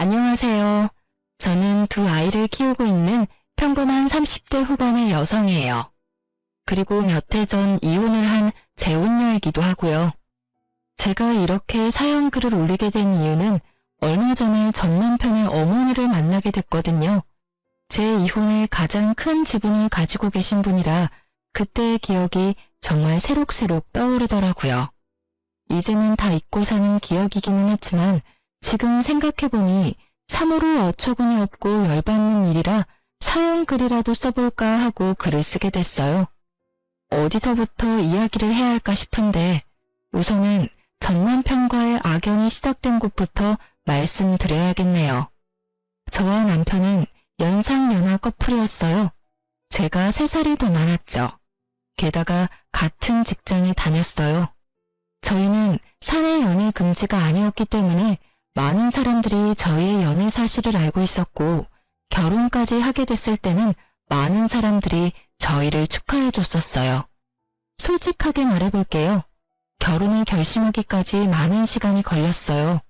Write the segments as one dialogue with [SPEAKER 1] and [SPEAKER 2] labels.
[SPEAKER 1] 안녕하세요. 저는 두 아이를 키우고 있는 평범한 30대 후반의 여성이에요. 그리고 몇 해 전 이혼을 한 재혼녀이기도 하고요. 제가 이렇게 사연 글을 올리게 된 이유는 얼마 전에 전 남편의 어머니를 만나게 됐거든요. 제 이혼에 가장 큰 지분을 가지고 계신 분이라 그때의 기억이 정말 새록새록 떠오르더라고요. 이제는 다 잊고 사는 기억이기는 했지만 지금 생각해보니 참으로 어처구니 없고 열받는 일이라 사연 글이라도 써볼까 하고 글을 쓰게 됐어요. 어디서부터 이야기를 해야 할까 싶은데 우선은 전 남편과의 악연이 시작된 곳부터 말씀드려야겠네요. 저와 남편은 연상연하 커플이었어요. 제가 3살이 더 많았죠. 게다가 같은 직장에 다녔어요. 저희는 사내 연애 금지가 아니었기 때문에 많은 사람들이 저희의 연애 사실을 알고 있었고 결혼까지 하게 됐을 때는 많은 사람들이 저희를 축하해 줬었어요. 솔직하게 말해볼게요. 결혼을 결심하기까지 많은 시간이 걸렸어요.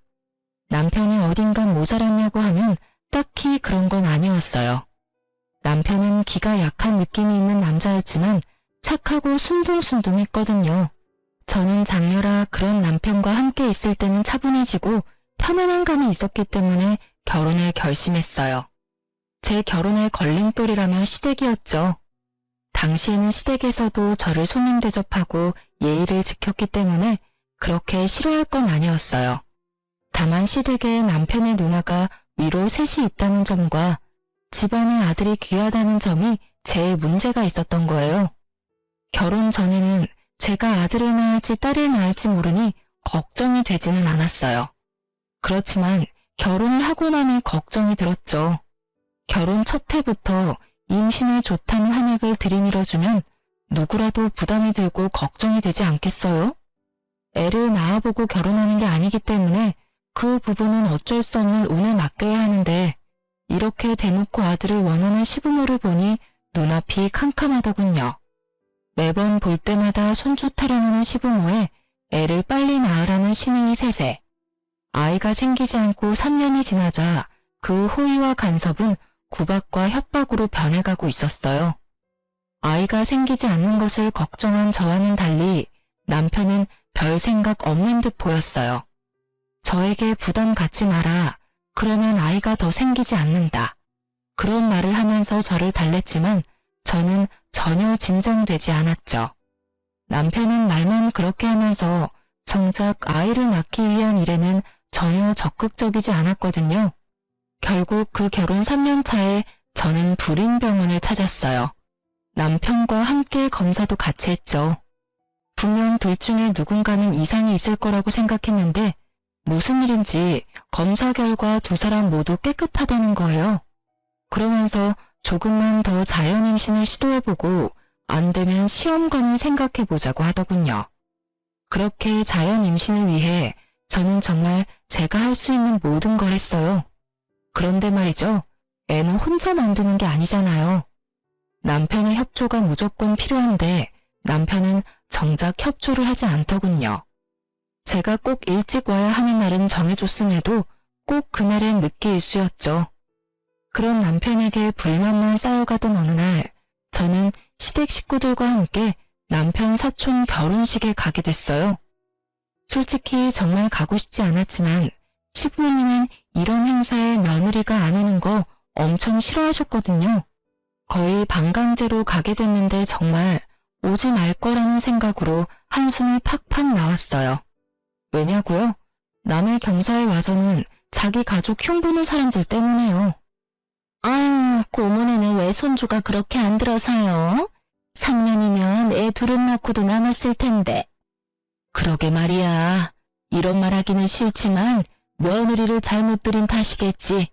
[SPEAKER 1] 남편이 어딘가 모자랐냐고 하면 딱히 그런 건 아니었어요. 남편은 기가 약한 느낌이 있는 남자였지만 착하고 순둥순둥했거든요. 저는 장녀라 그런 남편과 함께 있을 때는 차분해지고 편안한 감이 있었기 때문에 결혼을 결심했어요. 제 결혼의 걸림돌이라면 시댁이었죠. 당시에는 시댁에서도 저를 손님 대접하고 예의를 지켰기 때문에 그렇게 싫어할 건 아니었어요. 다만 시댁에 남편의 누나가 위로 셋이 있다는 점과 집안의 아들이 귀하다는 점이 제일 문제가 있었던 거예요. 결혼 전에는 제가 아들을 낳을지 딸을 낳을지 모르니 걱정이 되지는 않았어요. 그렇지만 결혼을 하고 나니 걱정이 들었죠. 결혼 첫 해부터 임신에 좋다는 한약을 들이밀어주면 누구라도 부담이 들고 걱정이 되지 않겠어요? 애를 낳아보고 결혼하는 게 아니기 때문에 그 부분은 어쩔 수 없는 운에 맡겨야 하는데 이렇게 대놓고 아들을 원하는 시부모를 보니 눈앞이 캄캄하더군요. 매번 볼 때마다 손주 타령하는 시부모에 애를 빨리 낳으라는 신의 세세. 아이가 생기지 않고 3년이 지나자 그 호의와 간섭은 구박과 협박으로 변해가고 있었어요. 아이가 생기지 않는 것을 걱정한 저와는 달리 남편은 별 생각 없는 듯 보였어요. 저에게 부담 갖지 마라. 그러면 아이가 더 생기지 않는다. 그런 말을 하면서 저를 달랬지만 저는 전혀 진정되지 않았죠. 남편은 말만 그렇게 하면서 정작 아이를 낳기 위한 일에는 전혀 적극적이지 않았거든요. 결국 그 결혼 3년 차에 저는 불임병원을 찾았어요. 남편과 함께 검사도 같이 했죠. 분명 둘 중에 누군가는 이상이 있을 거라고 생각했는데 무슨 일인지 검사 결과 두 사람 모두 깨끗하다는 거예요. 그러면서 조금만 더 자연 임신을 시도해보고 안 되면 시험관을 생각해보자고 하더군요. 그렇게 자연 임신을 위해 저는 정말 제가 할 수 있는 모든 걸 했어요. 그런데 말이죠. 애는 혼자 만드는 게 아니잖아요. 남편의 협조가 무조건 필요한데 남편은 정작 협조를 하지 않더군요. 제가 꼭 일찍 와야 하는 날은 정해줬음에도 꼭 그날엔 늦게 일수였죠. 그런 남편에게 불만만 쌓여가던 어느 날 저는 시댁 식구들과 함께 남편 사촌 결혼식에 가게 됐어요. 솔직히 정말 가고 싶지 않았지만 시부모님은 이런 행사에 며느리가 안 오는 거 엄청 싫어하셨거든요. 거의 반강제로 가게 됐는데 정말 오지 말 거라는 생각으로 한숨이 팍팍 나왔어요. 왜냐고요? 남의 경사에 와서는 자기 가족 흉보는 사람들 때문에요. 아유, 고모네는 왜 손주가 그렇게 안 들어서요? 3년이면 애 둘은 낳고도 남았을 텐데. 그러게 말이야. 이런 말 하기는 싫지만 며느리를 잘못 들인 탓이겠지.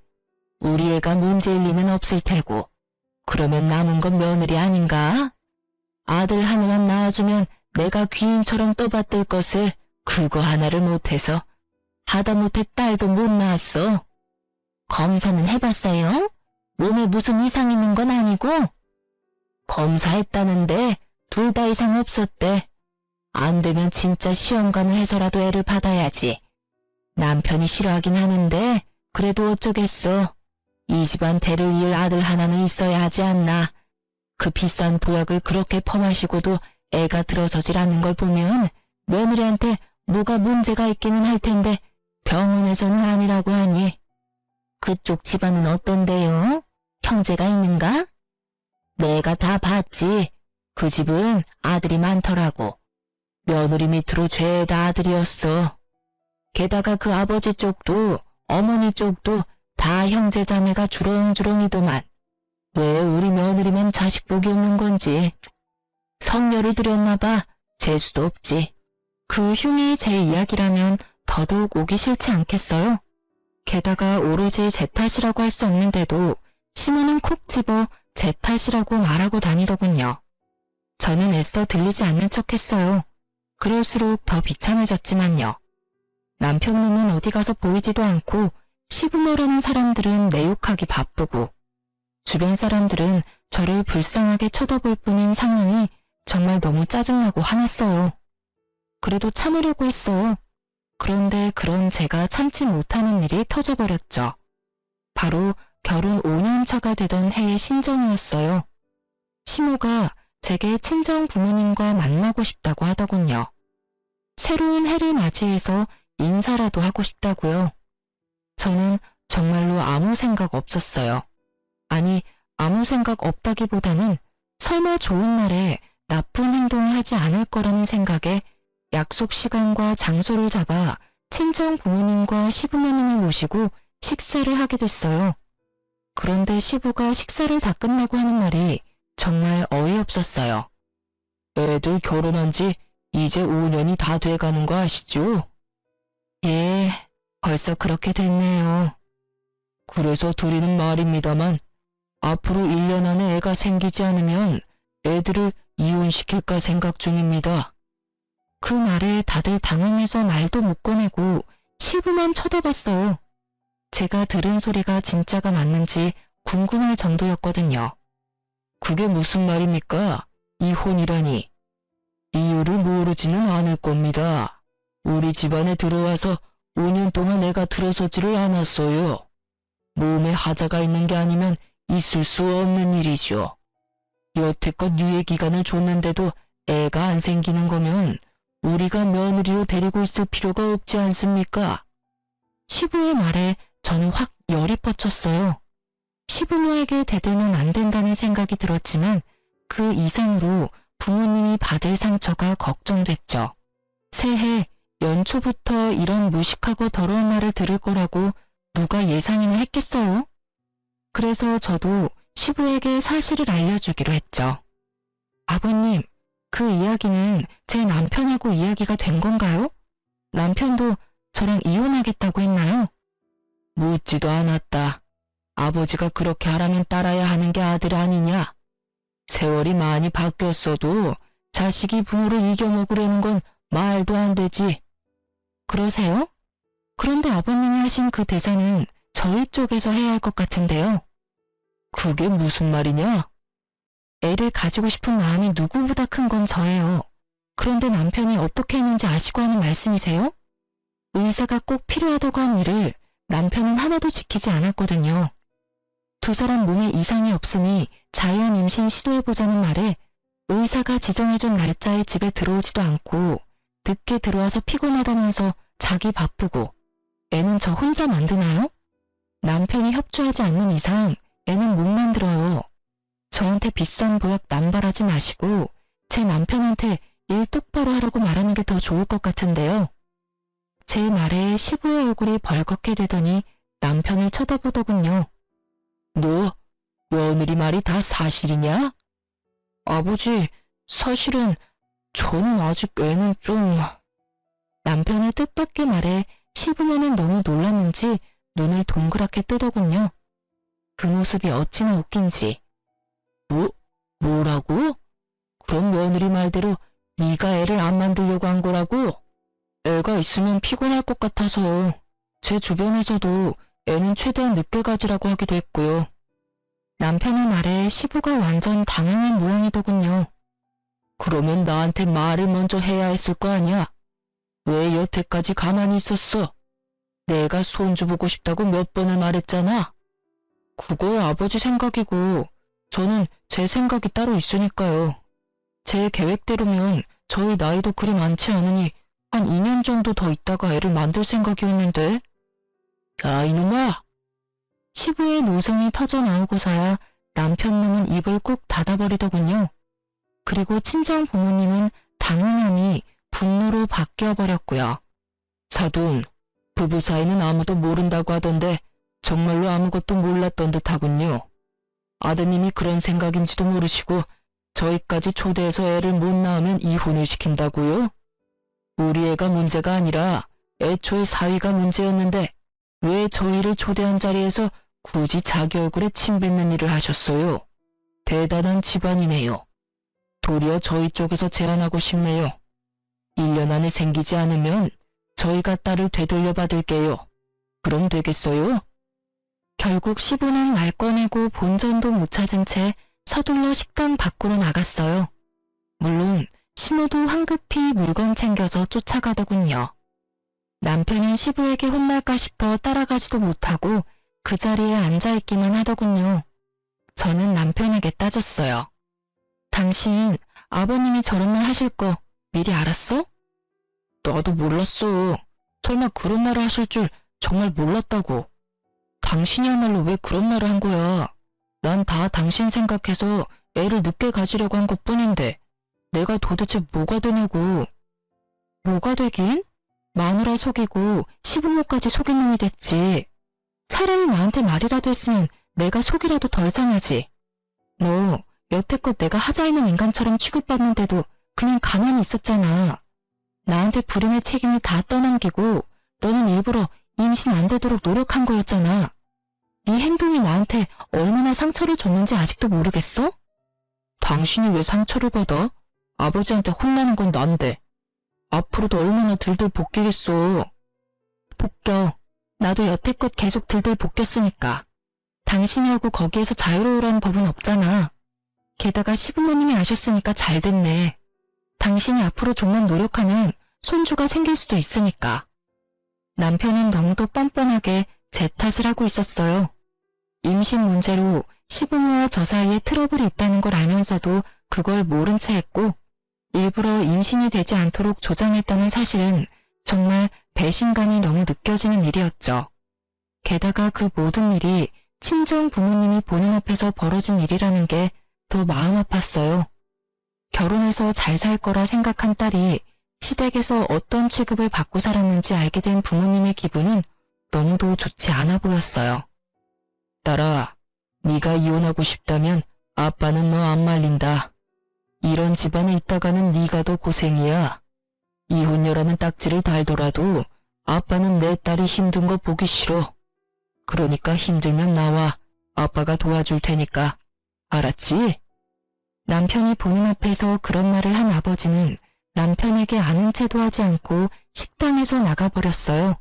[SPEAKER 1] 우리 애가 문제일 리는 없을 테고. 그러면 남은 건 며느리 아닌가? 아들 하나만 낳아주면 내가 귀인처럼 떠받들 것을 그거 하나를 못해서 하다못해 딸도 못 낳았어. 검사는 해봤어요? 몸에 무슨 이상 있는 건 아니고? 검사했다는데 둘 다 이상 없었대. 안 되면 진짜 시험관을 해서라도 애를 받아야지. 남편이 싫어하긴 하는데 그래도 어쩌겠어. 이 집안 대를 이을 아들 하나는 있어야 하지 않나. 그 비싼 보약을 그렇게 퍼마시고도 애가 들어서질 않는 걸 보면 며느리한테 뭐가 문제가 있기는 할 텐데 병원에서는 아니라고 하니. 그쪽 집안은 어떤데요? 형제가 있는가? 내가 다 봤지. 그 집은 아들이 많더라고. 며느리 밑으로 죄다 아들이었어. 게다가 그 아버지 쪽도 어머니 쪽도 다 형제 자매가 주렁주렁이더만. 왜 우리 며느리만 자식 복이 없는 건지. 성녀를 들였나 봐. 재수도 없지. 그 흉이 제 이야기라면 더더욱 오기 싫지 않겠어요? 게다가 오로지 제 탓이라고 할 수 없는데도 시모는 콕 집어 제 탓이라고 말하고 다니더군요. 저는 애써 들리지 않는 척했어요. 그럴수록 더 비참해졌지만요. 남편놈은 어디 가서 보이지도 않고 시부모라는 사람들은 내 욕하기 바쁘고 주변 사람들은 저를 불쌍하게 쳐다볼 뿐인 상황이 정말 너무 짜증나고 화났어요. 그래도 참으려고 했어요. 그런데 그런 제가 참지 못하는 일이 터져버렸죠. 바로 결혼 5년 차가 되던 해의 신정이었어요. 시모가 제게 친정 부모님과 만나고 싶다고 하더군요. 새로운 해를 맞이해서 인사라도 하고 싶다고요. 저는 정말로 아무 생각 없었어요. 아니, 아무 생각 없다기보다는 설마 좋은 날에 나쁜 행동을 하지 않을 거라는 생각에 약속 시간과 장소를 잡아 친정 부모님과 시부모님을 모시고 식사를 하게 됐어요. 그런데 시부가 식사를 다 끝나고 하는 말이 정말 어이없었어요. 애들 결혼한 지 이제 5년이 다 돼가는 거 아시죠? 예, 벌써 그렇게 됐네요. 그래서 둘이는 말입니다만 앞으로 1년 안에 애가 생기지 않으면 애들을 이혼시킬까 생각 중입니다. 그 말에 다들 당황해서 말도 못 꺼내고 시부만 쳐다봤어요. 제가 들은 소리가 진짜가 맞는지 궁금할 정도였거든요. 그게 무슨 말입니까? 이혼이라니. 이유를 모르지는 않을 겁니다. 우리 집안에 들어와서 5년 동안 애가 들어서지를 않았어요. 몸에 하자가 있는 게 아니면 있을 수 없는 일이죠. 여태껏 유예 기간을 줬는데도 애가 안 생기는 거면 우리가 며느리로 데리고 있을 필요가 없지 않습니까? 시부의 말에 저는 확 열이 뻗쳤어요. 시부모에게 대들면 안 된다는 생각이 들었지만 그 이상으로 부모님이 받을 상처가 걱정됐죠. 새해 연초부터 이런 무식하고 더러운 말을 들을 거라고 누가 예상이나 했겠어요? 그래서 저도 시부에게 사실을 알려주기로 했죠. 아버님, 그 이야기는 제 남편하고 이야기가 된 건가요? 남편도 저랑 이혼하겠다고 했나요? 묻지도 않았다. 아버지가 그렇게 하라면 따라야 하는 게 아들 아니냐? 세월이 많이 바뀌었어도 자식이 부모를 이겨먹으려는 건 말도 안 되지. 그러세요? 그런데 아버님이 하신 그 대사는 저희 쪽에서 해야 할 것 같은데요. 그게 무슨 말이냐? 애를 가지고 싶은 마음이 누구보다 큰 건 저예요. 그런데 남편이 어떻게 했는지 아시고 하는 말씀이세요? 의사가 꼭 필요하다고 한 일을 남편은 하나도 지키지 않았거든요. 두 사람 몸에 이상이 없으니 자연 임신 시도해보자는 말에 의사가 지정해준 날짜에 집에 들어오지도 않고 늦게 들어와서 피곤하다면서 자기 바쁘고 애는 저 혼자 만드나요? 남편이 협조하지 않는 이상 애는 못 만들어요. 저한테 비싼 보약 남발하지 마시고 제 남편한테 일 똑바로 하라고 말하는 게 더 좋을 것 같은데요. 제 말에 시부의 얼굴이 벌겋게 되더니 남편을 쳐다보더군요. 너 며느리 말이 다 사실이냐? 아버지, 사실은 저는 아직 애는 좀... 남편의 뜻밖의 말에 시부모는 너무 놀랐는지 눈을 동그랗게 뜨더군요. 그 모습이 어찌나 웃긴지. 뭐라고? 그럼 며느리 말대로 네가 애를 안 만들려고 한 거라고? 애가 있으면 피곤할 것 같아서 제 주변에서도 애는 최대한 늦게 가지라고 하기도 했고요. 남편의 말에 시부가 완전 당황한 모양이더군요. 그러면 나한테 말을 먼저 해야 했을 거 아니야? 왜 여태까지 가만히 있었어? 내가 손주 보고 싶다고 몇 번을 말했잖아. 그거야 아버지 생각이고 저는 제 생각이 따로 있으니까요. 제 계획대로면 저희 나이도 그리 많지 않으니 한 2년 정도 더 있다가 애를 만들 생각이었는데. 야 이놈아! 시부의 노성이 터져나오고서야 남편 놈은 입을 꾹 닫아버리더군요. 그리고 친정 부모님은 당황함이 분노로 바뀌어버렸고요. 사돈, 부부 사이는 아무도 모른다고 하던데 정말로 아무것도 몰랐던 듯하군요. 아드님이 그런 생각인지도 모르시고 저희까지 초대해서 애를 못 낳으면 이혼을 시킨다고요? 우리 애가 문제가 아니라 애초에 사위가 문제였는데 왜 저희를 초대한 자리에서 굳이 자기 얼굴에 침 뱉는 일을 하셨어요? 대단한 집안이네요. 도리어 저희 쪽에서 제안하고 싶네요. 1년 안에 생기지 않으면 저희가 딸을 되돌려 받을게요. 그럼 되겠어요? 결국 시부는 말 꺼내고 본전도 못 찾은 채 서둘러 식당 밖으로 나갔어요. 물론 시모도 황급히 물건 챙겨서 쫓아가더군요. 남편은 시부에게 혼날까 싶어 따라가지도 못하고 그 자리에 앉아있기만 하더군요. 저는 남편에게 따졌어요. 당신 아버님이 저런 말 하실 거 미리 알았어? 나도 몰랐어. 설마 그런 말을 하실 줄 정말 몰랐다고. 당신이야말로 왜 그런 말을 한 거야. 난 다 당신 생각해서 애를 늦게 가지려고 한 것뿐인데 내가 도대체 뭐가 되냐고. 뭐가 되긴? 마누라 속이고 시부모까지 속인 놈이 됐지. 차라리 나한테 말이라도 했으면 내가 속이라도 덜 상하지. 너 여태껏 내가 하자 있는 인간처럼 취급받는데도 그냥 가만히 있었잖아. 나한테 불임의 책임을 다 떠넘기고 너는 일부러 임신 안 되도록 노력한 거였잖아. 네 행동이 나한테 얼마나 상처를 줬는지 아직도 모르겠어? 당신이 왜 상처를 받아? 아버지한테 혼나는 건 난데. 앞으로도 얼마나 들들 볶이겠어. 볶여. 나도 여태껏 계속 들들 볶였으니까. 당신이라고 거기에서 자유로우라는 법은 없잖아. 게다가 시부모님이 아셨으니까 잘 됐네. 당신이 앞으로 좀만 노력하면 손주가 생길 수도 있으니까. 남편은 너무도 뻔뻔하게 제 탓을 하고 있었어요. 임신 문제로 시부모와 저 사이에 트러블이 있다는 걸 알면서도 그걸 모른 채 했고 일부러 임신이 되지 않도록 조장했다는 사실은 정말 배신감이 너무 느껴지는 일이었죠. 게다가 그 모든 일이 친정 부모님이 보는 앞에서 벌어진 일이라는 게 더 마음 아팠어요. 결혼해서 잘 살 거라 생각한 딸이 시댁에서 어떤 취급을 받고 살았는지 알게 된 부모님의 기분은 너무도 좋지 않아 보였어요. 딸아, 네가 이혼하고 싶다면 아빠는 너 안 말린다. 이런 집안에 있다가는 네가 더 고생이야. 이혼녀라는 딱지를 달더라도 아빠는 내 딸이 힘든 거 보기 싫어. 그러니까 힘들면 나와. 아빠가 도와줄 테니까. 알았지? 남편이 보는 앞에서 그런 말을 한 아버지는 남편에게 아는 체도 하지 않고 식당에서 나가버렸어요.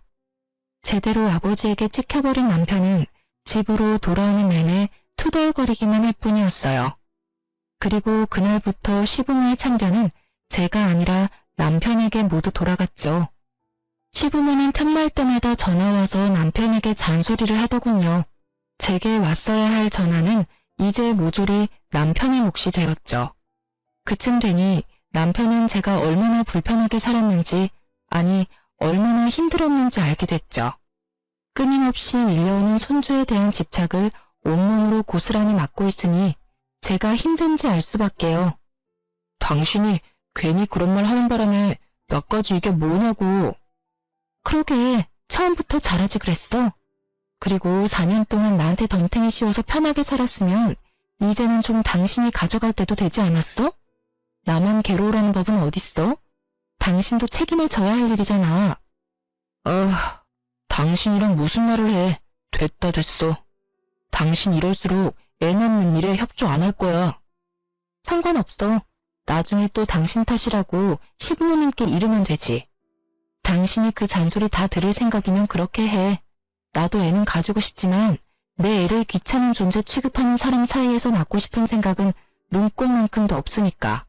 [SPEAKER 1] 제대로 아버지에게 찍혀버린 남편은 집으로 돌아오는 내내 투덜거리기만 할 뿐이었어요. 그리고 그날부터 시부모의 참견은 제가 아니라 남편에게 모두 돌아갔죠. 시부모는 틈날 때마다 전화와서 남편에게 잔소리를 하더군요. 제게 왔어야 할 전화는 이제 모조리 남편의 몫이 되었죠. 그쯤 되니 남편은 제가 얼마나 불편하게 살았는지, 아니 얼마나 힘들었는지 알게 됐죠. 끊임없이 밀려오는 손주에 대한 집착을 온몸으로 고스란히 맡고 있으니 제가 힘든지 알 수밖에요. 당신이 괜히 그런 말 하는 바람에 나까지 이게 뭐냐고. 그러게 처음부터 잘하지 그랬어. 그리고 4년 동안 나한테 덤탱이 씌워서 편하게 살았으면 이제는 좀 당신이 가져갈 때도 되지 않았어? 나만 괴로우라는 법은 어딨어? 당신도 책임을 져야 할 일이잖아. 당신이랑 무슨 말을 해. 됐다 됐어. 당신 이럴수록 애 낳는 일에 협조 안 할 거야. 상관없어. 나중에 또 당신 탓이라고 시부모님께 이르면 되지. 당신이 그 잔소리 다 들을 생각이면 그렇게 해. 나도 애는 가지고 싶지만 내 애를 귀찮은 존재 취급하는 사람 사이에서 낳고 싶은 생각은 눈꼽만큼도 없으니까.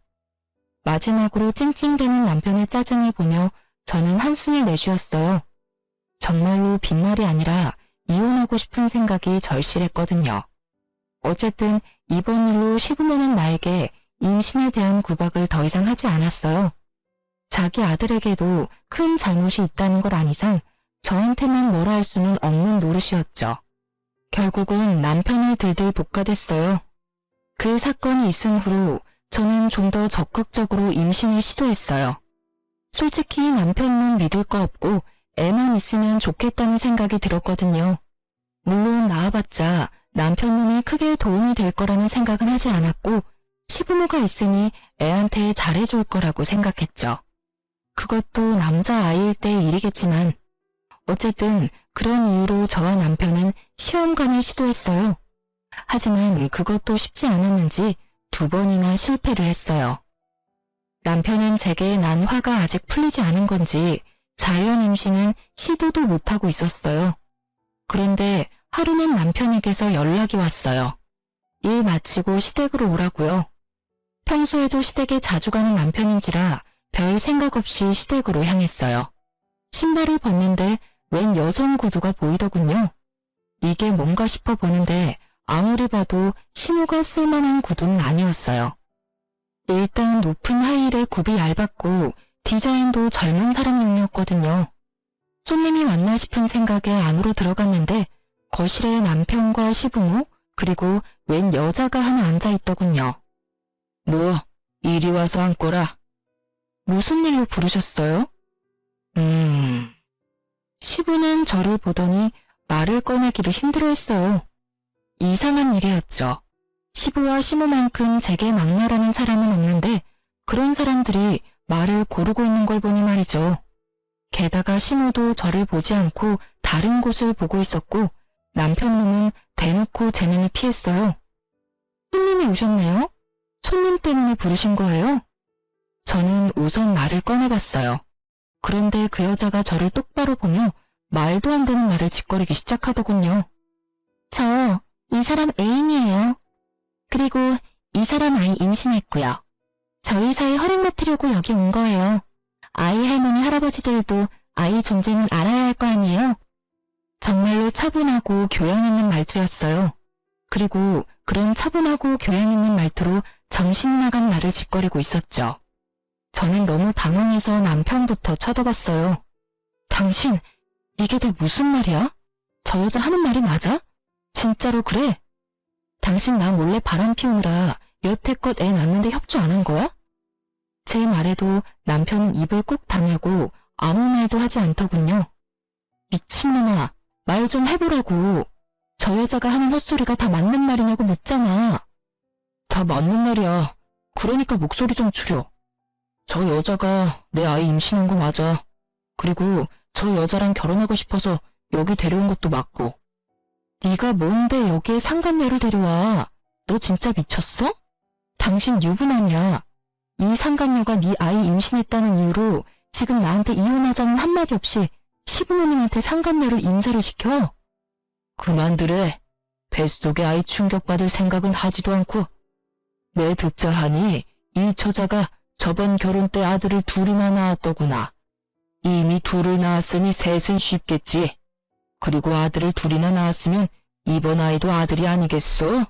[SPEAKER 1] 마지막으로 찡찡대는 남편의 짜증을 보며 저는 한숨을 내쉬었어요. 정말로 빈말이 아니라 이혼하고 싶은 생각이 절실했거든요. 어쨌든 이번 일로 시부모는 나에게 임신에 대한 구박을 더 이상 하지 않았어요. 자기 아들에게도 큰 잘못이 있다는 걸 안 이상 저한테만 뭐라 할 수는 없는 노릇이었죠. 결국은 남편을 들들 볶아댔어요. 그 사건이 있은 후로 저는 좀 더 적극적으로 임신을 시도했어요. 솔직히 남편은 믿을 거 없고 애만 있으면 좋겠다는 생각이 들었거든요. 물론 낳아봤자 남편 놈이 크게 도움이 될 거라는 생각은 하지 않았고 시부모가 있으니 애한테 잘해줄 거라고 생각했죠. 그것도 남자아이일 때 일이겠지만 어쨌든 그런 이유로 저와 남편은 시험관을 시도했어요. 하지만 그것도 쉽지 않았는지 2번이나 실패를 했어요. 남편은 제게 난 화가 아직 풀리지 않은 건지 자연 임신은 시도도 못하고 있었어요. 그런데 하루는 남편에게서 연락이 왔어요. 일 마치고 시댁으로 오라고요. 평소에도 시댁에 자주 가는 남편인지라 별 생각 없이 시댁으로 향했어요. 신발을 벗는데 웬 여성 구두가 보이더군요. 이게 뭔가 싶어 보는데 아무리 봐도 시모가 쓸만한 구두는 아니었어요. 일단 높은 하이힐에 굽이 얇았고 디자인도 젊은 사람용이었거든요. 손님이 왔나 싶은 생각에 안으로 들어갔는데 거실에 남편과 시부모 그리고 웬 여자가 하나 앉아있더군요. 너 이리 와서 앉거라. 무슨 일로 부르셨어요? 시부는 저를 보더니 말을 꺼내기를 힘들어했어요. 이상한 일이었죠. 시부와 시모만큼 제게 막말하는 사람은 없는데 그런 사람들이 말을 고르고 있는 걸 보니 말이죠. 게다가 시모도 저를 보지 않고 다른 곳을 보고 있었고 남편놈은 대놓고 제 눈을 피했어요. 손님이 오셨네요? 손님 때문에 부르신 거예요? 저는 우선 말을 꺼내봤어요. 그런데 그 여자가 저를 똑바로 보며 말도 안 되는 말을 짓거리기 시작하더군요. 저 이 사람 애인이에요. 그리고 이 사람 아이 임신했고요. 저희 사이 허락 맡으려고 여기 온 거예요. 아이 할머니 할아버지들도 아이 존재는 알아야 할 거 아니에요? 정말로 차분하고 교양 있는 말투였어요. 그리고 그런 차분하고 교양 있는 말투로 정신 나간 말을 짓거리고 있었죠. 저는 너무 당황해서 남편부터 쳐다봤어요. 당신, 이게 다 무슨 말이야? 저 여자 하는 말이 맞아? 진짜로 그래? 당신 나 몰래 바람 피우느라 여태껏 애 낳는데 협조 안 한 거야? 제 말에도 남편은 입을 꾹 다물고 아무 말도 하지 않더군요. 미친놈아, 말 좀 해보라고. 저 여자가 하는 헛소리가 다 맞는 말이냐고 묻잖아. 다 맞는 말이야. 그러니까 목소리 좀 줄여. 저 여자가 내 아이 임신한 거 맞아. 그리고 저 여자랑 결혼하고 싶어서 여기 데려온 것도 맞고. 네가 뭔데 여기에 상간녀를 데려와. 너 진짜 미쳤어? 당신 유부남이야. 이 상간녀가 네 아이 임신했다는 이유로 지금 나한테 이혼하자는 한마디 없이 시부모님한테 상간녀를 인사를 시켜. 그만두래. 뱃속에 아이 충격받을 생각은 하지도 않고. 내 듣자 하니 이 처자가 저번 결혼 때 아들을 둘이나 낳았더구나. 이미 둘을 낳았으니 셋은 쉽겠지. 그리고 아들을 둘이나 낳았으면 이번 아이도 아들이 아니겠소?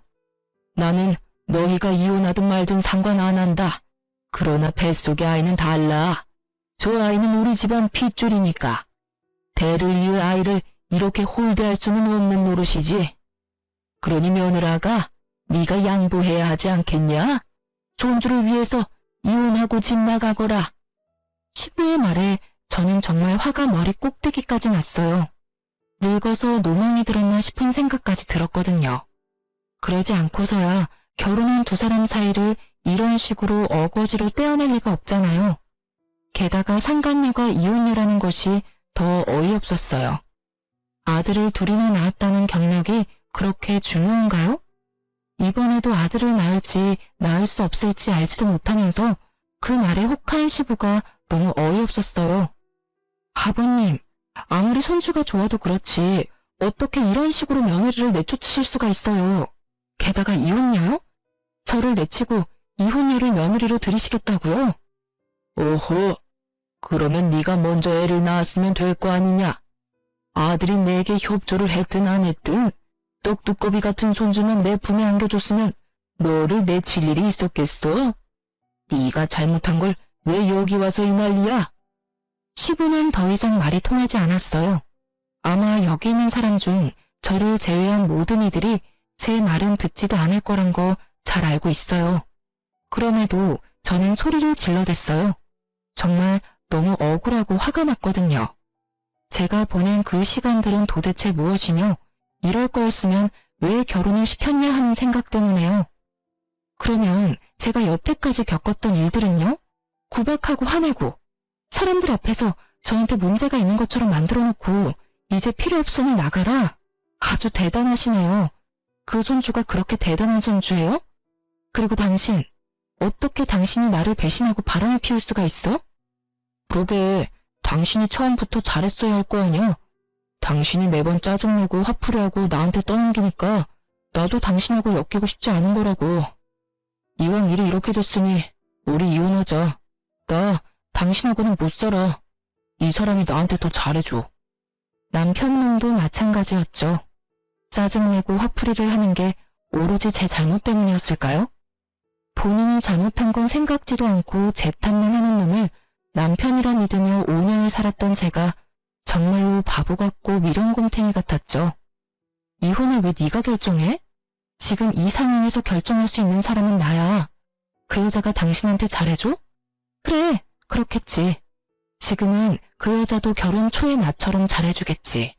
[SPEAKER 1] 나는 너희가 이혼하든 말든 상관 안 한다. 그러나 뱃속의 아이는 달라. 저 아이는 우리 집안 핏줄이니까. 대를 이을 아이를 이렇게 홀대할 수는 없는 노릇이지. 그러니 며느라가 네가 양보해야 하지 않겠냐? 손주를 위해서 이혼하고 집 나가거라. 시부의 말에 저는 정말 화가 머리 꼭대기까지 났어요. 늙어서 노망이 들었나 싶은 생각까지 들었거든요. 그러지 않고서야 결혼한 두 사람 사이를 이런 식으로 어거지로 떼어낼 리가 없잖아요. 게다가 상간녀가 이혼녀라는 것이 더 어이없었어요. 아들을 둘이나 낳았다는 경력이 그렇게 중요한가요? 이번에도 아들을 낳을지 낳을 수 없을지 알지도 못하면서 그 말에 혹한 시부가 너무 어이없었어요. 아버님, 아무리 손주가 좋아도 그렇지 어떻게 이런 식으로 며느리를 내쫓으실 수가 있어요. 게다가 이혼녀요? 저를 내치고 이혼녀를 며느리로 들이시겠다고요? 오호, 그러면 네가 먼저 애를 낳았으면 될 거 아니냐? 아들이 내게 협조를 했든 안 했든 떡두꺼비 같은 손주만 내 품에 안겨줬으면 너를 내칠 일이 있었겠어? 네가 잘못한 걸 왜 여기 와서 이 난리야? 시부는 더 이상 말이 통하지 않았어요. 아마 여기 있는 사람 중 저를 제외한 모든 이들이 제 말은 듣지도 않을 거란 거 잘 알고 있어요. 그럼에도 저는 소리를 질러댔어요. 정말 너무 억울하고 화가 났거든요. 제가 보낸 그 시간들은 도대체 무엇이며 이럴 거였으면 왜 결혼을 시켰냐 하는 생각 때문에요. 그러면 제가 여태까지 겪었던 일들은요? 구박하고 화내고 사람들 앞에서 저한테 문제가 있는 것처럼 만들어놓고 이제 필요 없으니 나가라. 아주 대단하시네요. 그 손주가 그렇게 대단한 손주예요? 그리고 당신, 어떻게 당신이 나를 배신하고 바람을 피울 수가 있어? 그러게, 당신이 처음부터 잘했어야 할 거 아니야? 당신이 매번 짜증내고 화풀이 하고 나한테 떠넘기니까 나도 당신하고 엮이고 싶지 않은 거라고. 이왕 일이 이렇게 됐으니 우리 이혼하자. 나 당신하고는 못 살아. 이 사람이 나한테 더 잘해줘. 남편놈도 마찬가지였죠. 짜증내고 화풀이를 하는 게 오로지 제 잘못 때문이었을까요? 본인이 잘못한 건 생각지도 않고 제 탓만 하는 놈을 남편이라 믿으며 5년을 살았던 제가 정말로 바보 같고 미련곰탱이 같았죠. 이혼을 왜 네가 결정해? 지금 이 상황에서 결정할 수 있는 사람은 나야. 그 여자가 당신한테 잘해줘? 그래, 그렇겠지. 지금은 그 여자도 결혼 초의 나처럼 잘해주겠지.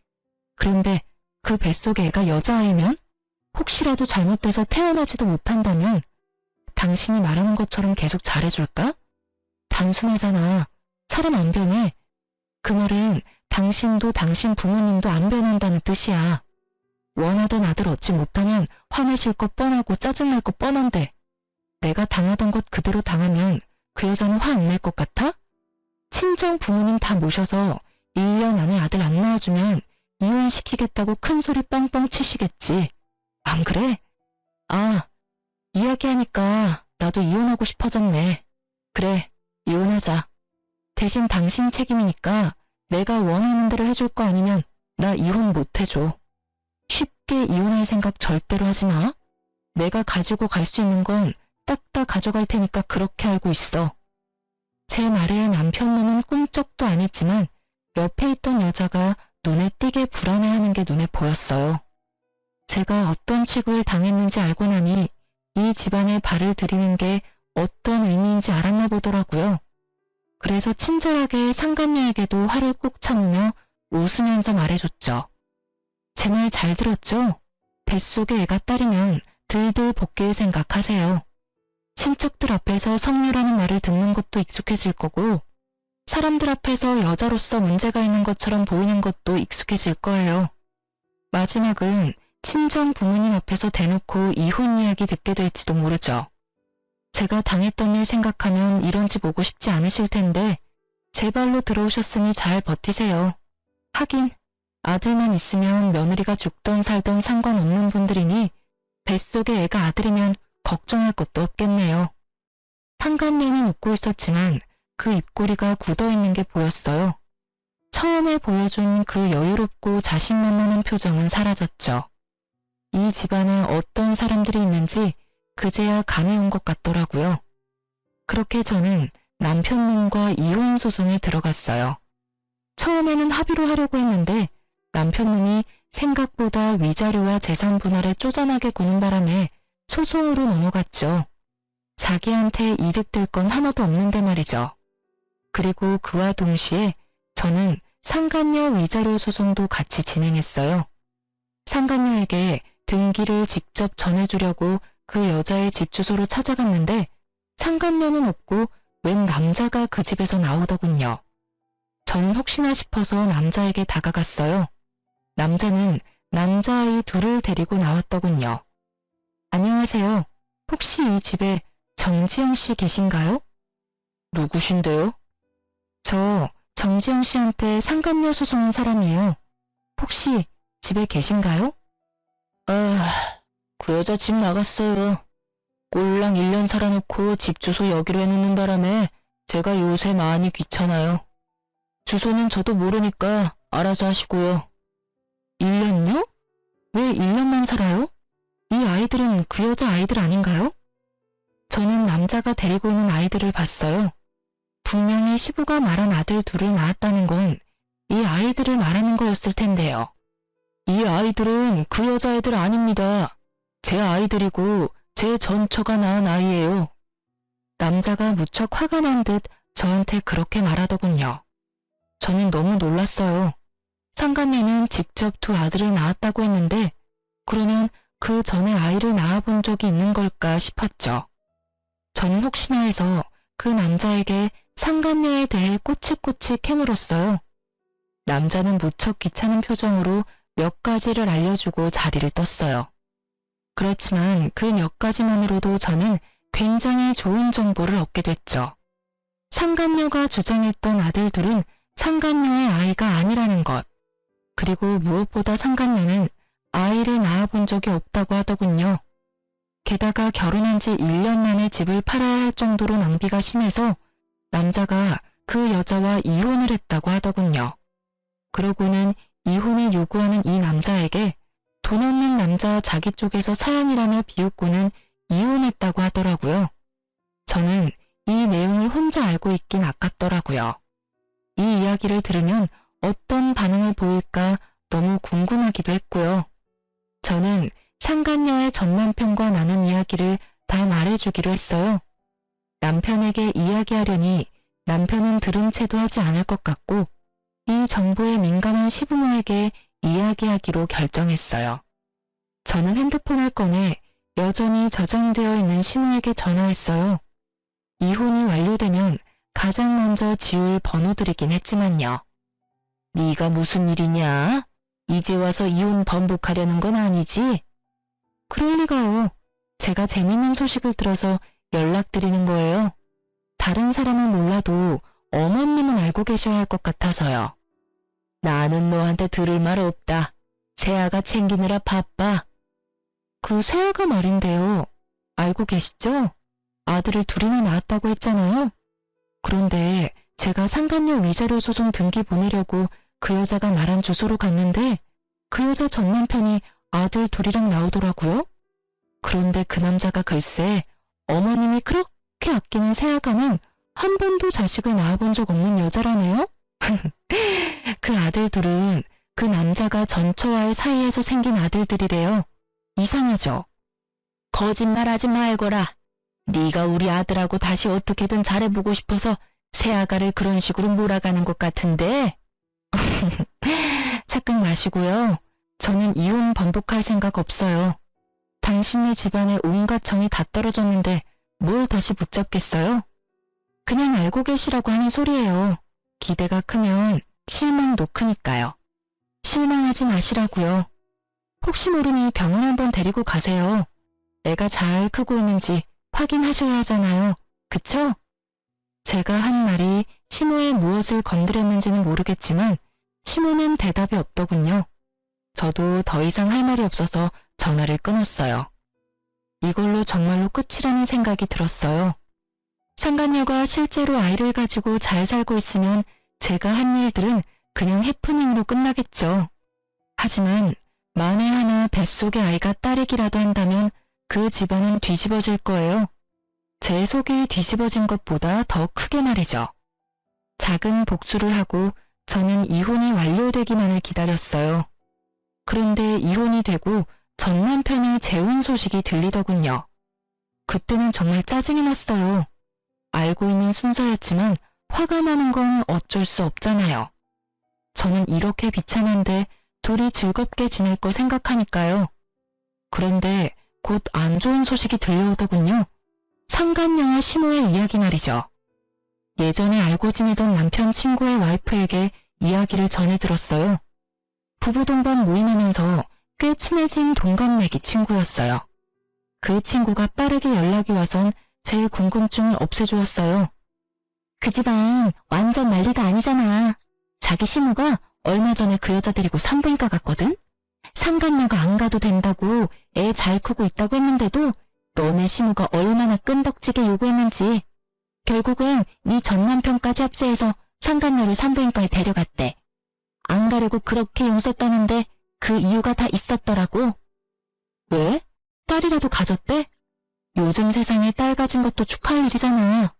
[SPEAKER 1] 그런데 그 뱃속에 애가 여자아이면? 혹시라도 잘못돼서 태어나지도 못한다면 당신이 말하는 것처럼 계속 잘해줄까? 단순하잖아. 사람 안 변해. 그 말은 당신도 당신 부모님도 안 변한다는 뜻이야. 원하던 아들 얻지 못하면 화내실 것 뻔하고 짜증날 것 뻔한데 내가 당하던 것 그대로 당하면 그 여자는 화 안 낼 것 같아? 친정 부모님 다 모셔서 1년 안에 아들 안 낳아주면 이혼시키겠다고 큰 소리 뻥뻥 치시겠지. 안 그래? 아, 이야기하니까 나도 이혼하고 싶어졌네. 그래, 이혼하자. 대신 당신 책임이니까 내가 원하는 대로 해줄 거 아니면 나 이혼 못 해줘. 쉽게 이혼할 생각 절대로 하지 마. 내가 가지고 갈 수 있는 건 딱 다 가져갈 테니까 그렇게 알고 있어. 제 말에 남편놈은 꿈쩍도 안 했지만 옆에 있던 여자가 눈에 띄게 불안해하는 게 눈에 보였어요. 제가 어떤 취급을 당했는지 알고 나니 이 집안에 발을 들이는 게 어떤 의미인지 알았나 보더라고요. 그래서 친절하게 상간녀에게도 화를 꾹 참으며 웃으면서 말해줬죠. 제 말 잘 들었죠? 뱃속에 애가 딸이면 들들 볶일 생각하세요. 친척들 앞에서 성녀라는 말을 듣는 것도 익숙해질 거고 사람들 앞에서 여자로서 문제가 있는 것처럼 보이는 것도 익숙해질 거예요. 마지막은 친정 부모님 앞에서 대놓고 이혼 이야기 듣게 될지도 모르죠. 제가 당했던 일 생각하면 이런 집 오고 싶지 않으실 텐데 제 발로 들어오셨으니 잘 버티세요. 하긴 아들만 있으면 며느리가 죽던 살던 상관없는 분들이니 뱃속에 애가 아들이면 걱정할 것도 없겠네요. 상간녀는 웃고 있었지만 그 입꼬리가 굳어있는 게 보였어요. 처음에 보여준 그 여유롭고 자신만만한 표정은 사라졌죠. 이 집안에 어떤 사람들이 있는지 그제야 감이 온 것 같더라고요. 그렇게 저는 남편놈과 이혼 소송에 들어갔어요. 처음에는 합의로 하려고 했는데 남편놈이 생각보다 위자료와 재산 분할에 쪼잔하게 구는 바람에 소송으로 넘어갔죠. 자기한테 이득될 건 하나도 없는데 말이죠. 그리고 그와 동시에 저는 상간녀 위자료 소송도 같이 진행했어요. 상간녀에게 등기를 직접 전해주려고 그 여자의 집 주소로 찾아갔는데 상간녀는 없고 웬 남자가 그 집에서 나오더군요. 저는 혹시나 싶어서 남자에게 다가갔어요. 남자는 남자아이 둘을 데리고 나왔더군요. 안녕하세요. 혹시 이 집에 정지영 씨 계신가요? 누구신데요? 저 정지영 씨한테 상간녀 소송한 사람이에요. 혹시 집에 계신가요? 그 여자 집 나갔어요. 꼴랑 1년 살아놓고 집 주소 여기로 해놓는 바람에 제가 요새 많이 귀찮아요. 주소는 저도 모르니까 알아서 하시고요. 1년요? 왜 1년만 살아요? 이 아이들은 그 여자 아이들 아닌가요? 저는 남자가 데리고 있는 아이들을 봤어요. 분명히 시부가 말한 아들 둘을 낳았다는 건 이 아이들을 말하는 거였을 텐데요. 이 아이들은 그 여자애들 아닙니다. 제 아이들이고 제 전처가 낳은 아이예요. 남자가 무척 화가 난 듯 저한테 그렇게 말하더군요. 저는 너무 놀랐어요. 상간녀는 직접 두 아들을 낳았다고 했는데 그러면 그 전에 아이를 낳아본 적이 있는 걸까 싶었죠. 저는 혹시나 해서 그 남자에게 상간녀에 대해 꼬치꼬치 캐물었어요. 남자는 무척 귀찮은 표정으로 몇 가지를 알려주고 자리를 떴어요. 그렇지만 그 몇 가지만으로도 저는 굉장히 좋은 정보를 얻게 됐죠. 상간녀가 주장했던 아들 둘은 상간녀의 아이가 아니라는 것. 그리고 무엇보다 상간녀는 아이를 낳아본 적이 없다고 하더군요. 게다가 결혼한 지 1년 만에 집을 팔아야 할 정도로 낭비가 심해서 남자가 그 여자와 이혼을 했다고 하더군요. 그러고는 이혼을 요구하는 이 남자에게 돈 없는 남자 자기 쪽에서 사양이라며 비웃고는 이혼했다고 하더라고요. 저는 이 내용을 혼자 알고 있긴 아깝더라고요. 이 이야기를 들으면 어떤 반응을 보일까 너무 궁금하기도 했고요. 저는 상간녀의 전 남편과 나눈 이야기를 다 말해주기로 했어요. 남편에게 이야기하려니 남편은 들은 채도 하지 않을 것 같고 이 정보에 민감한 시부모에게 이야기하기로 결정했어요. 저는 핸드폰을 꺼내 여전히 저장되어 있는 시모에게 전화했어요. 이혼이 완료되면 가장 먼저 지울 번호들이긴 했지만요. 네가 무슨 일이냐? 이제 와서 이혼 번복하려는 건 아니지? 그럴 리가요. 제가 재밌는 소식을 들어서 연락드리는 거예요. 다른 사람은 몰라도 어머님은 알고 계셔야 할 것 같아서요. 나는 너한테 들을 말 없다. 새아가 챙기느라 바빠. 그 새아가 말인데요. 알고 계시죠? 아들을 둘이나 낳았다고 했잖아요. 그런데 제가 상간녀 위자료 소송 등기 보내려고 그 여자가 말한 주소로 갔는데 그 여자 전 남편이 아들 둘이랑 나오더라고요. 그런데 그 남자가 글쎄 어머님이 그렇게 아끼는 새아가는 한 번도 자식을 낳아본 적 없는 여자라네요. 그 아들 둘은 그 남자가 전처와의 사이에서 생긴 아들들이래요. 이상하죠? 거짓말하지 말거라. 네가 우리 아들하고 다시 어떻게든 잘해보고 싶어서 새아가를 그런 식으로 몰아가는 것 같은데. 착각 마시고요. 저는 이혼 번복할 생각 없어요. 당신네 집안에 온갖 정이 다 떨어졌는데 뭘 다시 붙잡겠어요? 그냥 알고 계시라고 하는 소리예요. 기대가 크면 실망도 크니까요. 실망하지 마시라고요. 혹시 모르니 병원 한번 데리고 가세요. 애가 잘 크고 있는지 확인하셔야 하잖아요. 그쵸? 제가 한 말이 시모의 무엇을 건드렸는지는 모르겠지만 시모는 대답이 없더군요. 저도 더 이상 할 말이 없어서 전화를 끊었어요. 이걸로 정말로 끝이라는 생각이 들었어요. 상간녀가 실제로 아이를 가지고 잘 살고 있으면 제가 한 일들은 그냥 해프닝으로 끝나겠죠. 하지만 만에 하나 뱃속의 아이가 딸이기라도 한다면 그 집안은 뒤집어질 거예요. 제 속이 뒤집어진 것보다 더 크게 말이죠. 작은 복수를 하고 저는 이혼이 완료되기만을 기다렸어요. 그런데 이혼이 되고 전 남편이 재혼 소식이 들리더군요. 그때는 정말 짜증이 났어요. 알고 있는 순서였지만 화가 나는 건 어쩔 수 없잖아요. 저는 이렇게 비참한데 둘이 즐겁게 지낼 거 생각하니까요. 그런데 곧 안 좋은 소식이 들려오더군요. 상간녀와 시모의 이야기 말이죠. 예전에 알고 지내던 남편 친구의 와이프에게 이야기를 전해 들었어요. 부부 동반 모임하면서 꽤 친해진 동갑내기 친구였어요. 그 친구가 빠르게 연락이 와선 제 궁금증을 없애주었어요. 그 집안 완전 난리도 아니잖아. 자기 시모가 얼마 전에 그 여자 데리고 산부인과 갔거든? 상간녀가 안 가도 된다고 애 잘 크고 있다고 했는데도 너네 시모가 얼마나 끈덕지게 요구했는지 결국은 네 전 남편까지 합세해서 상간녀를 산부인과에 데려갔대. 안 가려고 그렇게 용썼다는데 그 이유가 다 있었더라고. 왜? 딸이라도 가졌대? 요즘 세상에 딸 가진 것도 축하할 일이잖아.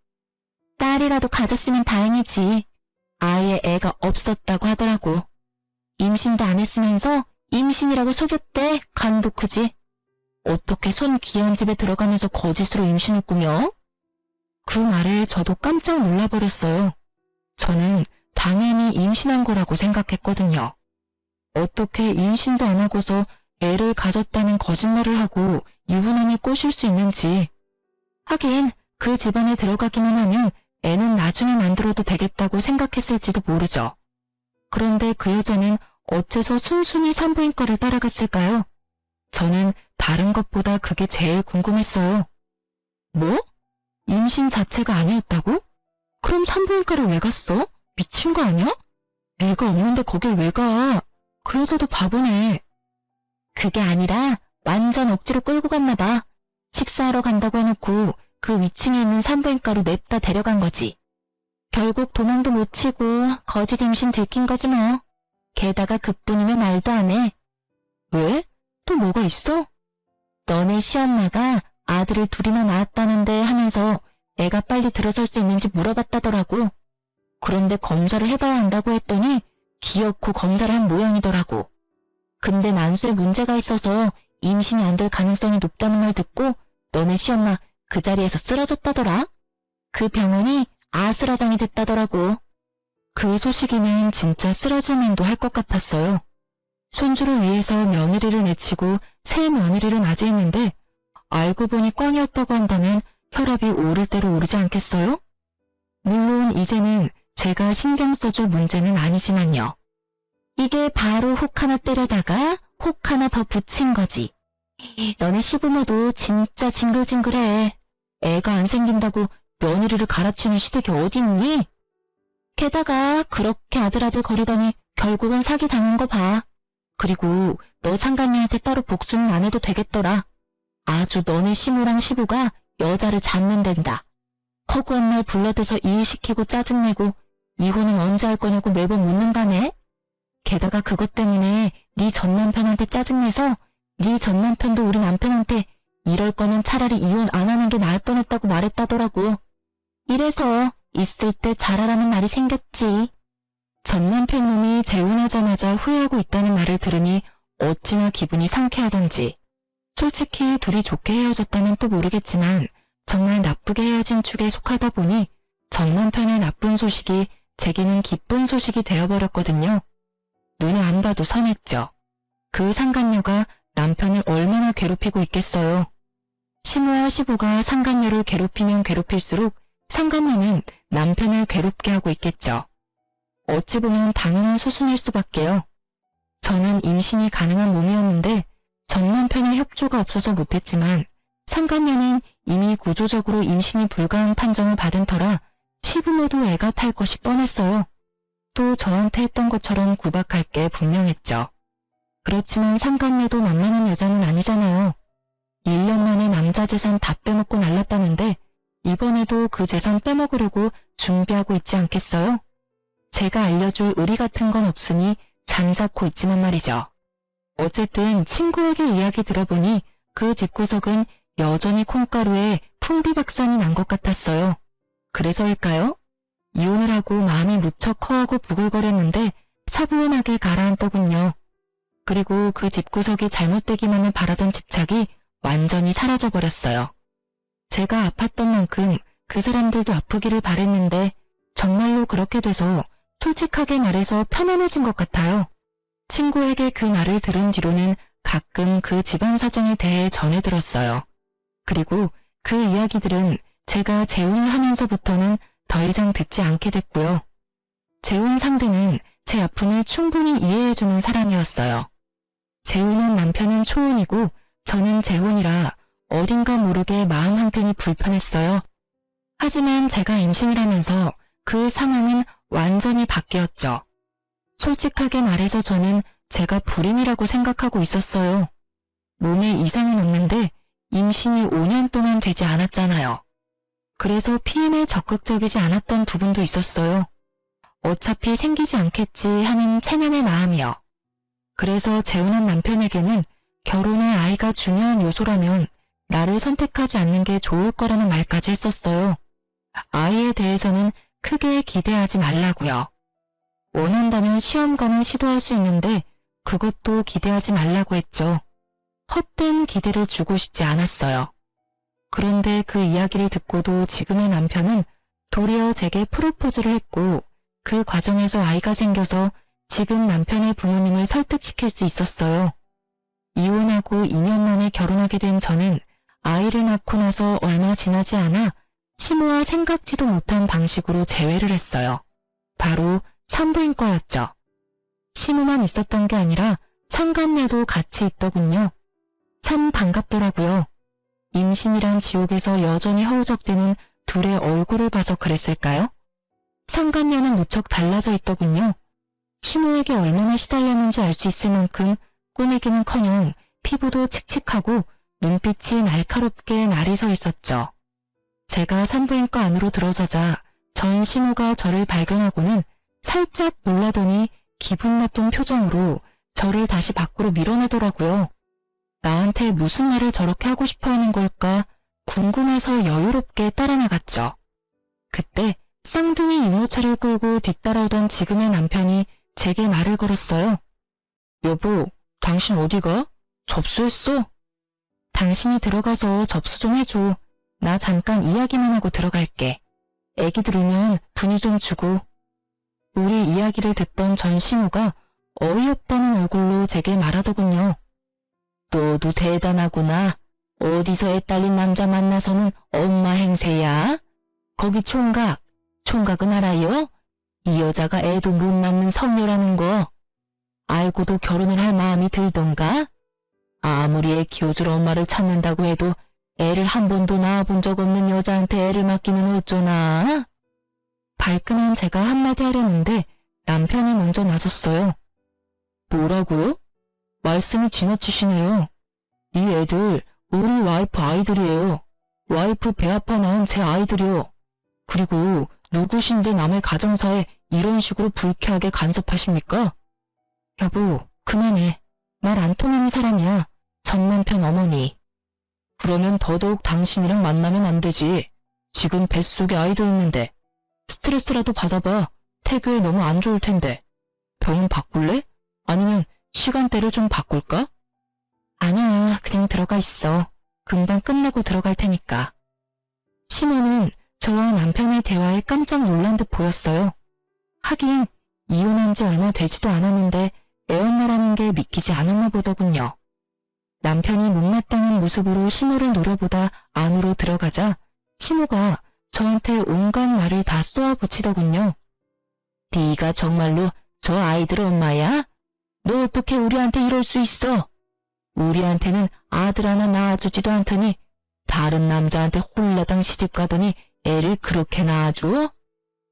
[SPEAKER 1] 딸이라도 가졌으면 다행이지. 아예 애가 없었다고 하더라고. 임신도 안 했으면서 임신이라고 속였대. 간도 크지. 어떻게 손 귀한 집에 들어가면서 거짓으로 임신을 꾸며? 그 말에 저도 깜짝 놀라버렸어요. 저는 당연히 임신한 거라고 생각했거든요. 어떻게 임신도 안 하고서 애를 가졌다는 거짓말을 하고 유부남을 꼬실 수 있는지. 하긴 그 집안에 들어가기만 하면 애는 나중에 만들어도 되겠다고 생각했을지도 모르죠. 그런데 그 여자는 어째서 순순히 산부인과를 따라갔을까요? 저는 다른 것보다 그게 제일 궁금했어요. 뭐? 임신 자체가 아니었다고? 그럼 산부인과를 왜 갔어? 미친 거 아니야? 애가 없는데 거길 왜 가? 그 여자도 바보네. 그게 아니라 완전 억지로 끌고 갔나 봐. 식사하러 간다고 해놓고 그 위층에 있는 산부인과로 냅다 데려간 거지. 결국 도망도 못 치고 거짓 임신 들킨 거지 뭐. 게다가 그뿐이면 말도 안 해. 왜? 또 뭐가 있어? 너네 시엄마가 아들을 둘이나 낳았다는데 하면서 애가 빨리 들어설 수 있는지 물어봤다더라고. 그런데 검사를 해봐야 한다고 했더니 기어코 검사를 한 모양이더라고. 근데 난수에 문제가 있어서 임신이 안 될 가능성이 높다는 말 듣고 너네 시엄마 그 자리에서 쓰러졌다더라. 그 병원이 아수라장이 됐다더라고. 그 소식이면 진짜 쓰러질 만도 할 것 같았어요. 손주를 위해서 며느리를 내치고 새 며느리를 맞이했는데 알고 보니 꽝이었다고 한다면 혈압이 오를 대로 오르지 않겠어요? 물론 이제는 제가 신경 써줄 문제는 아니지만요. 이게 바로 혹 하나 때려다가 혹 하나 더 붙인 거지. 너네 시부모도 진짜 징글징글해. 애가 안 생긴다고 며느리를 갈아치우는 시댁이 어딨니? 게다가 그렇게 아들아들 거리더니 결국은 사기 당한 거 봐. 그리고 너 상간녀한테 따로 복수는 안 해도 되겠더라. 아주 너네 시모랑 시부가 여자를 잡는댄다. 허구한 날 불러대서 일시키고 짜증내고 이혼은 언제 할 거냐고 매번 묻는다네. 게다가 그것 때문에 네 전남편한테 짜증내서 네 전남편도 우리 남편한테 이럴 거면 차라리 이혼 안 하는 게 나을 뻔했다고 말했다더라고. 이래서 있을 때 잘하라는 말이 생겼지. 전남편 놈이 재혼하자마자 후회하고 있다는 말을 들으니 어찌나 기분이 상쾌하던지. 솔직히 둘이 좋게 헤어졌다면 또 모르겠지만 정말 나쁘게 헤어진 축에 속하다 보니 전남편의 나쁜 소식이 제게는 기쁜 소식이 되어버렸거든요. 눈에 안 봐도 선했죠. 그 상간녀가 남편을 얼마나 괴롭히고 있겠어요. 시모와 시부가 상간녀를 괴롭히면 괴롭힐수록 상간녀는 남편을 괴롭게 하고 있겠죠. 어찌 보면 당연한 수순일 수밖에요. 저는 임신이 가능한 몸이었는데 전 남편의 협조가 없어서 못했지만 상간녀는 이미 구조적으로 임신이 불가한 판정을 받은 터라 시부모도 애가 탈 것이 뻔했어요. 또 저한테 했던 것처럼 구박할 게 분명했죠. 그렇지만 상간녀도 만만한 여자는 아니잖아요. 1년 만에 남자 재산 다 빼먹고 날랐다는데 이번에도 그 재산 빼먹으려고 준비하고 있지 않겠어요? 제가 알려줄 의리 같은 건 없으니 잠자코 있지만 말이죠. 어쨌든 친구에게 이야기 들어보니 그 집구석은 여전히 콩가루에 풍비박산이 난 것 같았어요. 그래서일까요? 이혼을 하고 마음이 무척 허하고 부글거렸는데 차분하게 가라앉더군요. 그리고 그 집구석이 잘못되기만을 바라던 집착이 완전히 사라져버렸어요. 제가 아팠던 만큼 그 사람들도 아프기를 바랬는데 정말로 그렇게 돼서 솔직하게 말해서 편안해진 것 같아요. 친구에게 그 말을 들은 뒤로는 가끔 그 집안 사정에 대해 전해 들었어요. 그리고 그 이야기들은 제가 재혼을 하면서부터는 더 이상 듣지 않게 됐고요. 재혼 상대는 제 아픔을 충분히 이해해주는 사람이었어요. 재혼한 남편은 초혼이고 저는 재혼이라 어딘가 모르게 마음 한켠이 불편했어요. 하지만 제가 임신을 하면서 그 상황은 완전히 바뀌었죠. 솔직하게 말해서 저는 제가 불임이라고 생각하고 있었어요. 몸에 이상은 없는데 임신이 5년 동안 되지 않았잖아요. 그래서 피임에 적극적이지 않았던 부분도 있었어요. 어차피 생기지 않겠지 하는 체념의 마음이요. 그래서 재혼한 남편에게는 결혼에 아이가 중요한 요소라면 나를 선택하지 않는 게 좋을 거라는 말까지 했었어요. 아이에 대해서는 크게 기대하지 말라고요. 원한다면 시험관은 시도할 수 있는데 그것도 기대하지 말라고 했죠. 헛된 기대를 주고 싶지 않았어요. 그런데 그 이야기를 듣고도 지금의 남편은 도리어 제게 프로포즈를 했고 그 과정에서 아이가 생겨서 지금 남편의 부모님을 설득시킬 수 있었어요. 이혼하고 2년 만에 결혼하게 된 저는 아이를 낳고 나서 얼마 지나지 않아 시모와 생각지도 못한 방식으로 재회를 했어요. 바로 산부인과였죠. 시모만 있었던 게 아니라 상간녀도 같이 있더군요. 참 반갑더라고요. 임신이란 지옥에서 여전히 허우적대는 둘의 얼굴을 봐서 그랬을까요? 상간녀는 무척 달라져 있더군요. 시모에게 얼마나 시달렸는지 알 수 있을 만큼 꾸미기는커녕 피부도 칙칙하고 눈빛이 날카롭게 날이 서 있었죠. 제가 산부인과 안으로 들어서자 전 시모가 저를 발견하고는 살짝 놀라더니 기분 나쁜 표정으로 저를 다시 밖으로 밀어내더라고요. 나한테 무슨 말을 저렇게 하고 싶어 하는 걸까 궁금해서 여유롭게 따라 나갔죠. 그때 쌍둥이 유모차를 끌고 뒤따라오던 지금의 남편이 제게 말을 걸었어요. 여보, 당신 어디가? 접수했어? 당신이 들어가서 접수 좀 해줘. 나 잠깐 이야기만 하고 들어갈게. 애기들 울면 분위 좀 주고. 우리 이야기를 듣던 전 시모가 어이없다는 얼굴로 제게 말하더군요. 너도 대단하구나. 어디서 애 딸린 남자 만나서는 엄마 행세야? 거기 총각. 총각은 알아요? 이 여자가 애도 못 낳는 성녀라는 거. 알고도 결혼을 할 마음이 들던가? 아무리 애 키워줄 엄마를 찾는다고 해도 애를 한 번도 낳아본 적 없는 여자한테 애를 맡기면 어쩌나? 발끈한 제가 한마디 하려는데 남편이 먼저 나섰어요. 뭐라고요? 말씀이 지나치시네요. 이 애들 우리 와이프 아이들이에요. 와이프 배 아파 낳은 제 아이들이요. 그리고 누구신데 남의 가정사에 이런 식으로 불쾌하게 간섭하십니까? 여보, 그만해. 말 안 통하는 사람이야. 전 남편 어머니. 그러면 더더욱 당신이랑 만나면 안 되지. 지금 뱃속에 아이도 있는데. 스트레스라도 받아봐. 태교에 너무 안 좋을 텐데. 병원 바꿀래? 아니면 시간대를 좀 바꿀까? 아니야, 그냥 들어가 있어. 금방 끝내고 들어갈 테니까. 시모는 저와 남편의 대화에 깜짝 놀란 듯 보였어요. 하긴 이혼한 지 얼마 되지도 않았는데 애엄마라는 게 믿기지 않았나 보더군요. 남편이 못마땅한 모습으로 시모를 노려보다 안으로 들어가자 시모가 저한테 온갖 말을 다 쏘아붙이더군요. 네가 정말로 저 아이들 엄마야? 너 어떻게 우리한테 이럴 수 있어? 우리한테는 아들 하나 낳아주지도 않더니 다른 남자한테 홀라당 시집 가더니 애를 그렇게 낳아줘?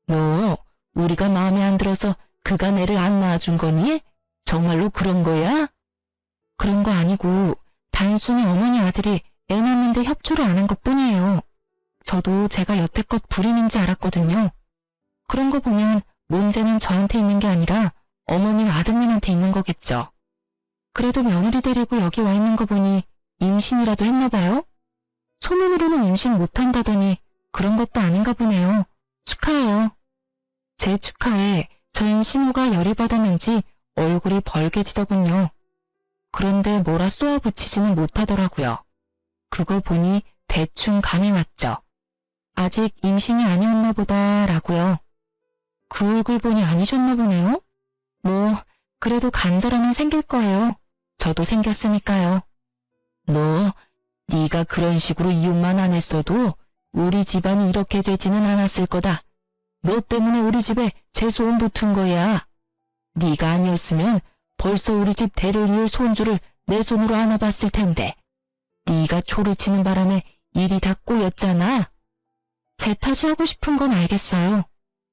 [SPEAKER 1] 너 우리가 마음에 안 들어서 그간 애를 안 낳아준 거니? 정말로 그런 거야? 그런 거 아니고 단순히 어머니 아들이 애 낳는데 협조를 안 한 것뿐이에요. 저도 제가 여태껏 불임인지 알았거든요. 그런 거 보면 문제는 저한테 있는 게 아니라 어머님 아드님한테 있는 거겠죠. 그래도 며느리 데리고 여기 와 있는 거 보니 임신이라도 했나 봐요? 소문으로는 임신 못한다더니 그런 것도 아닌가 보네요. 축하해요. 제 축하에 전 시모가 열이 받았는지 얼굴이 벌개지더군요. 그런데 뭐라 쏘아붙이지는 못하더라고요. 그거 보니 대충 감이 왔죠. 아직 임신이 아니었나 보다라고요. 그 얼굴 보니 아니셨나 보네요. 뭐 그래도 간절함은 생길 거예요. 저도 생겼으니까요. 너 네가 그런 식으로 이혼만 안 했어도 우리 집안이 이렇게 되지는 않았을 거다. 너 때문에 우리 집에 재소음 붙은 거야. 네가 아니었으면 벌써 우리 집 대를 이을 손주를 내 손으로 안아봤을 텐데. 네가 초를 치는 바람에 일이 다 꼬였잖아. 제 탓이 하고 싶은 건 알겠어요.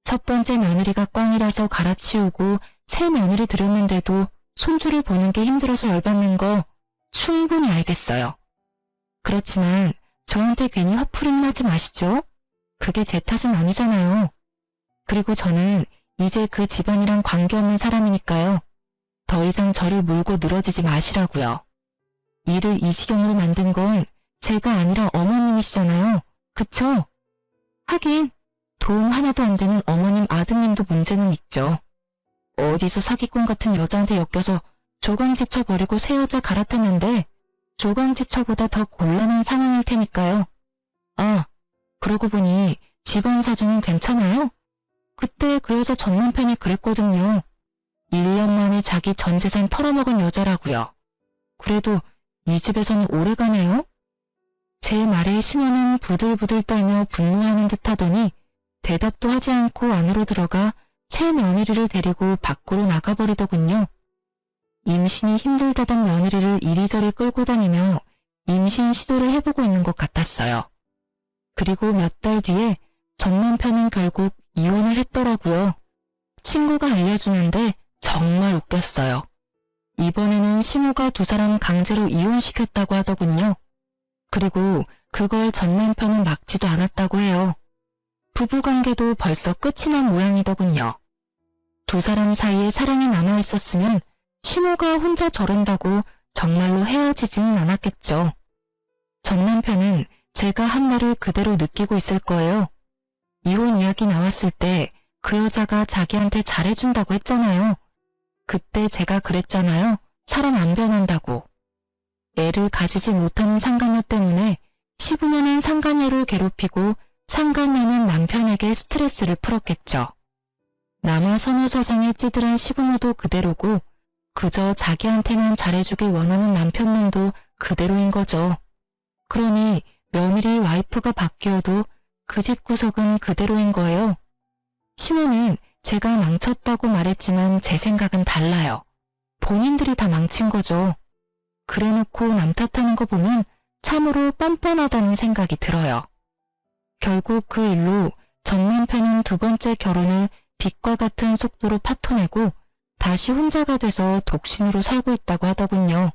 [SPEAKER 1] 첫 번째 며느리가 꽝이라서 갈아치우고 새 며느리 들였는데도 손주를 보는 게 힘들어서 열받는 거 충분히 알겠어요. 그렇지만 저한테 괜히 화풀이 나지 마시죠. 그게 제 탓은 아니잖아요. 그리고 저는 이제 그 집안이랑 관계없는 사람이니까요. 더 이상 저를 물고 늘어지지 마시라고요. 일을 이 지경으로 만든 건 제가 아니라 어머님이시잖아요. 그쵸? 하긴 도움 하나도 안 되는 어머님 아드님도 문제는 있죠. 어디서 사기꾼 같은 여자한테 엮여서 조강지처 버리고 새 여자 갈아탔는데 조강지처보다 더 곤란한 상황일 테니까요. 아, 그러고 보니 집안 사정은 괜찮아요? 그때 그 여자 전 남편이 그랬거든요. 1년 만에 자기 전 재산 털어먹은 여자라고요. 그래도 이 집에서는 오래가네요? 제 말에 심호는 부들부들 떨며 분노하는 듯 하더니 대답도 하지 않고 안으로 들어가 새 며느리를 데리고 밖으로 나가버리더군요. 임신이 힘들다던 며느리를 이리저리 끌고 다니며 임신 시도를 해보고 있는 것 같았어요. 그리고 몇 달 뒤에 전 남편은 결국 이혼을 했더라고요. 친구가 알려주는데 정말 웃겼어요. 이번에는 시모가 두 사람 강제로 이혼시켰다고 하더군요. 그리고 그걸 전 남편은 막지도 않았다고 해요. 부부관계도 벌써 끝이 난 모양이더군요. 두 사람 사이에 사랑이 남아있었으면 시모가 혼자 저런다고 정말로 헤어지지는 않았겠죠. 전 남편은 제가 한 말을 그대로 느끼고 있을 거예요. 이혼 이야기 나왔을 때 그 여자가 자기한테 잘해준다고 했잖아요. 그때 제가 그랬잖아요. 사람 안 변한다고. 애를 가지지 못하는 상간녀 때문에 시부모는 상간녀를 괴롭히고 상간녀는 남편에게 스트레스를 풀었겠죠. 남아 선호사상에 찌들한 시부모도 그대로고 그저 자기한테만 잘해주길 원하는 남편놈도 그대로인 거죠. 그러니 며느리 와이프가 바뀌어도 그 집 구석은 그대로인 거예요. 시모는 제가 망쳤다고 말했지만 제 생각은 달라요. 본인들이 다 망친 거죠. 그래놓고 남 탓하는 거 보면 참으로 뻔뻔하다는 생각이 들어요. 결국 그 일로 전 남편은 두 번째 결혼을 빛과 같은 속도로 파토내고 다시 혼자가 돼서 독신으로 살고 있다고 하더군요.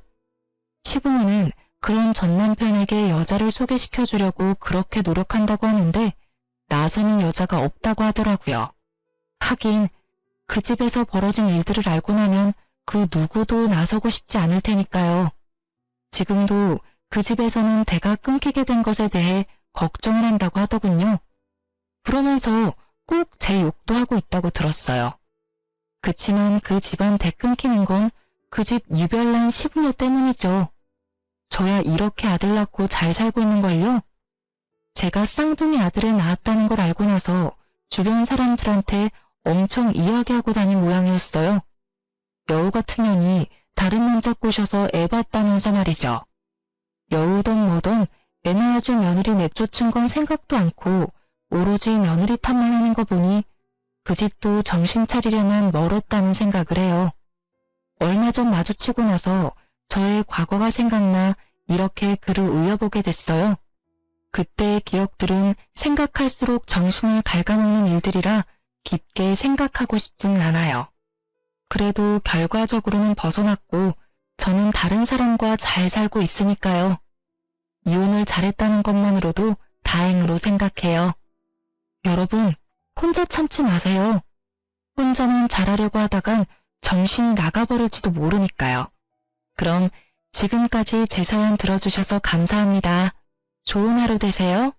[SPEAKER 1] 시부모는 그런 전 남편에게 여자를 소개시켜주려고 그렇게 노력한다고 하는데 나서는 여자가 없다고 하더라고요. 하긴 그 집에서 벌어진 일들을 알고 나면 그 누구도 나서고 싶지 않을 테니까요. 지금도 그 집에서는 대가 끊기게 된 것에 대해 걱정을 한다고 하더군요. 그러면서 꼭 제 욕도 하고 있다고 들었어요. 그치만 그 집안 대 끊기는 건 그 집 유별난 시부모 때문이죠. 저야 이렇게 아들 낳고 잘 살고 있는걸요. 제가 쌍둥이 아들을 낳았다는 걸 알고 나서 주변 사람들한테 엄청 이야기하고 다닌 모양이었어요. 여우 같은 년이 다른 남자 꼬셔서 애 봤다면서 말이죠. 여우던 뭐던 애 낳아줄 며느리 내쫓은 건 생각도 않고 오로지 며느리 탓만 하는 거 보니 그 집도 정신 차리려면 멀었다는 생각을 해요. 얼마 전 마주치고 나서 저의 과거가 생각나 이렇게 글을 올려보게 됐어요. 그때의 기억들은 생각할수록 정신을 갉아먹는 일들이라 깊게 생각하고 싶지는 않아요. 그래도 결과적으로는 벗어났고 저는 다른 사람과 잘 살고 있으니까요. 이혼을 잘했다는 것만으로도 다행으로 생각해요. 여러분, 혼자 참지 마세요. 혼자만 잘하려고 하다간 정신이 나가버릴지도 모르니까요. 그럼 지금까지 제 사연 들어주셔서 감사합니다. 좋은 하루 되세요.